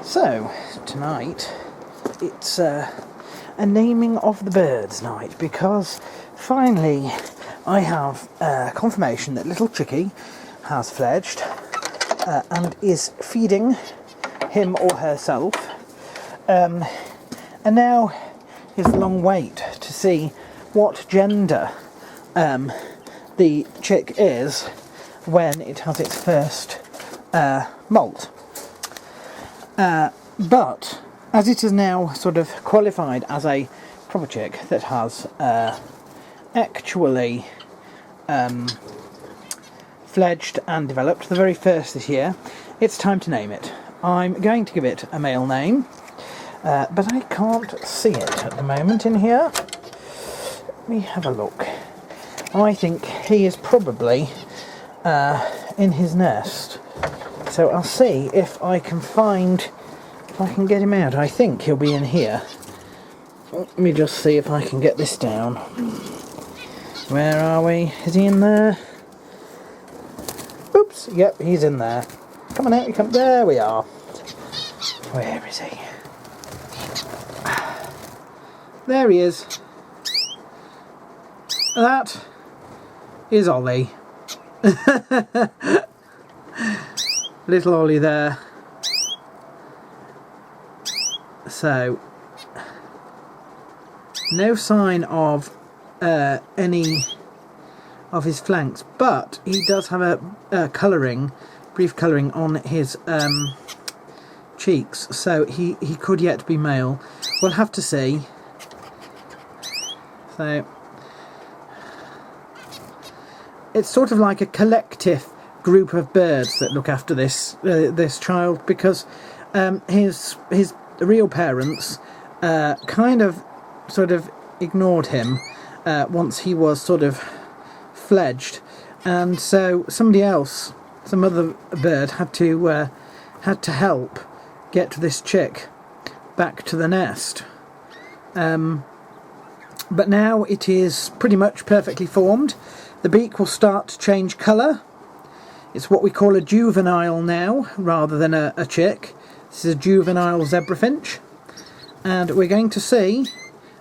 So, tonight it's a naming of the birds night, because finally I have confirmation that little Chicky has fledged and is feeding him or herself. And now is the long wait to see what gender the chick is when it has its first molt. But as it is now sort of qualified as a proper chick that has actually fledged and developed, the very first this year, it's time to name it. I'm going to give it a male name, but I can't see it at the moment in here. Let me have a look. I think he is probably in his nest. So I'll see if I can get him out. I think he'll be in here. Let me just see if I can get this down. Where are we? Is he in there? Oops, yep, he's in there. Come on out, you come. There we are. Where is he? There he is. That is Ollie. Little Ollie there. So, no sign of any of his flanks, but he does have a brief colouring on his cheeks, so he could yet be male. We'll have to see. So, it's sort of like a collective group of birds that look after this child, because his real parents kind of sort of ignored him once he was sort of fledged, and so somebody else, some other bird, had to help get this chick back to the nest. But now it is pretty much perfectly formed. The beak will start to change colour. It's what we call a juvenile now, rather than a chick. This is a juvenile zebra finch. And we're going to see,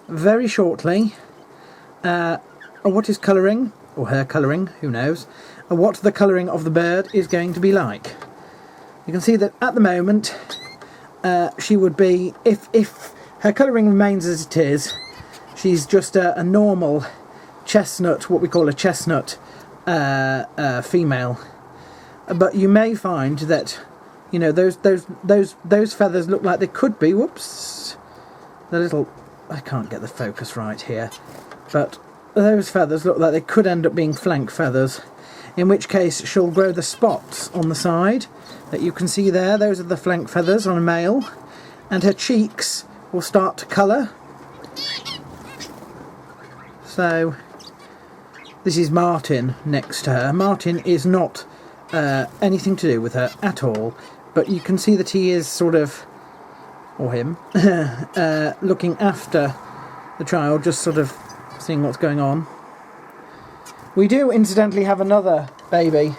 very shortly, what his colouring, or her colouring, who knows, what the colouring of the bird is going to be like. You can see that at the moment, she would be, if her colouring remains as it is, she's just a normal chestnut, what we call a chestnut female. But you may find that, you know, those feathers look like they could be, whoops, the little, I can't get the focus right here, but those feathers look like they could end up being flank feathers, in which case she'll grow the spots on the side that you can see there. Those are the flank feathers on a male, and her cheeks will start to colour. So this is Martin next to her. Martin is not anything to do with her at all, but you can see that he is sort of, or him, looking after the child, just sort of seeing what's going on. We do incidentally have another baby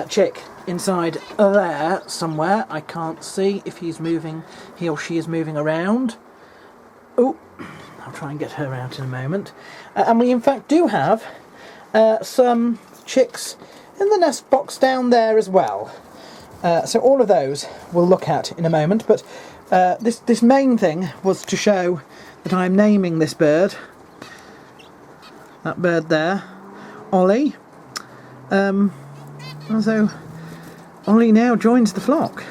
chick inside there somewhere. I can't see if he or she is moving around. Oh, I'll try and get her out in a moment. And we in fact do have some chicks in the nest box down there as well. So all of those we'll look at in a moment, but this main thing was to show that I'm naming this bird, that bird there, Ollie. And so Ollie now joins the flock.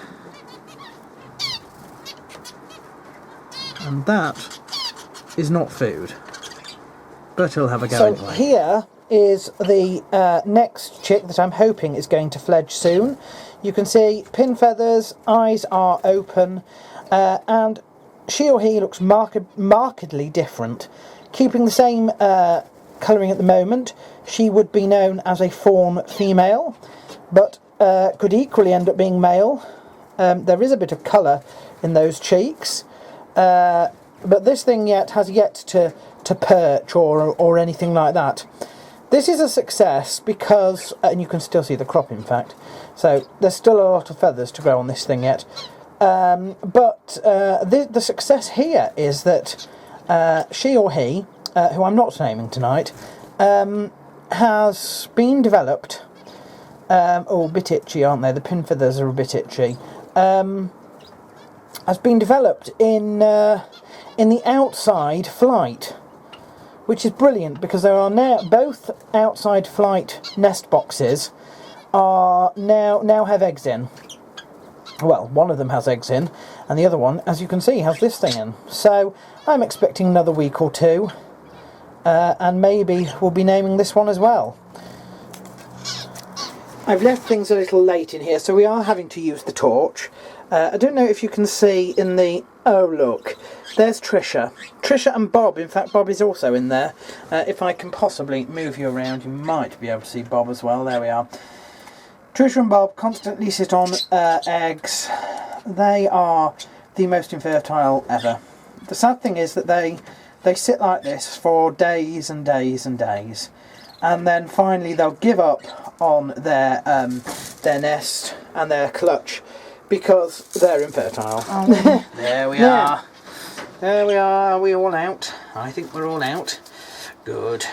And that is not food, but he'll have a go anyway. So here is the next chick that I'm hoping is going to fledge soon. You can see pin feathers, eyes are open, and she or he looks markedly different. Keeping the same colouring at the moment, she would be known as a fawn female, but could equally end up being male. There is a bit of colour in those cheeks, but this thing has yet to perch or anything like that. This is a success because, and you can still see the crop in fact, so there's still a lot of feathers to grow on this thing yet. But the success here is that she or he, who I'm not naming tonight, has been developed. Oh, a bit itchy, aren't they? The pin feathers are a bit itchy. Has been developed in the outside flight, which is brilliant because there are now both outside flight nest boxes are now have eggs in. Well, one of them has eggs in, and the other one, as you can see, has this thing in. So I'm expecting another week or two, and maybe we'll be naming this one as well. I've left things a little late in here, so we are having to use the torch. I don't know if you can see in the... Oh, look. There's Trisha. Trisha and Bob. In fact, Bob is also in there. If I can possibly move you around, you might be able to see Bob as well. There we are. Trisha and Bob constantly sit on eggs. They are the most infertile ever. The sad thing is that they sit like this for days and days and days. And then finally they'll give up on their nest and their clutch because they're infertile. Oh. There we are. There we are. Are we all out? I think we're all out. Good.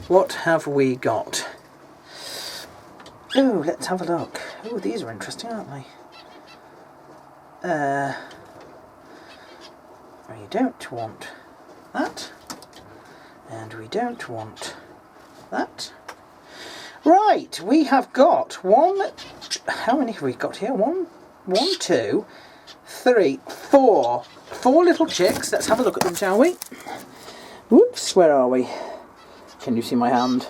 What have we got? Oh, let's have a look. Oh, these are interesting, aren't they? We don't want that. And we don't want that. Right, we have got one... How many have we got here? One, two, three, four. Four little chicks. Let's have a look at them, shall we? Whoops, where are we? Can you see my hand?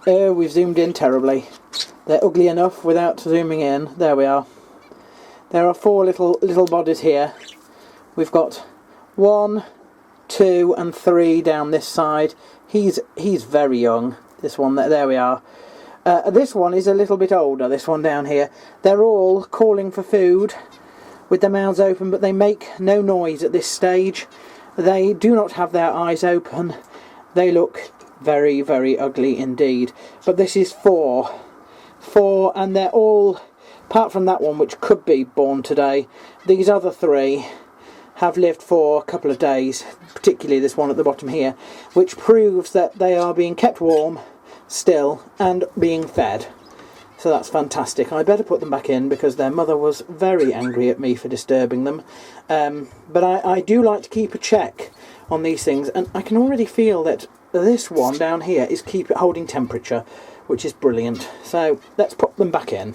Oh, we've zoomed in terribly. They're ugly enough without zooming in. There we are. There are four little bodies here. We've got 1, 2 and 3 down this side. He's very young. This one, there we are. This one is a little bit older, this one down here. They're all calling for food with their mouths open, but they make no noise at this stage. They do not have their eyes open. They look very, very ugly indeed. But this is 4, and they're all, apart from that one which could be born today, these other 3 have lived for a couple of days, particularly this one at the bottom here, which proves that they are being kept warm still and being fed. So that's fantastic. I better put them back in because their mother was very angry at me for disturbing them. But I do like to keep a check on these things, and I can already feel that this one down here is holding temperature, which is brilliant. So let's put them back in.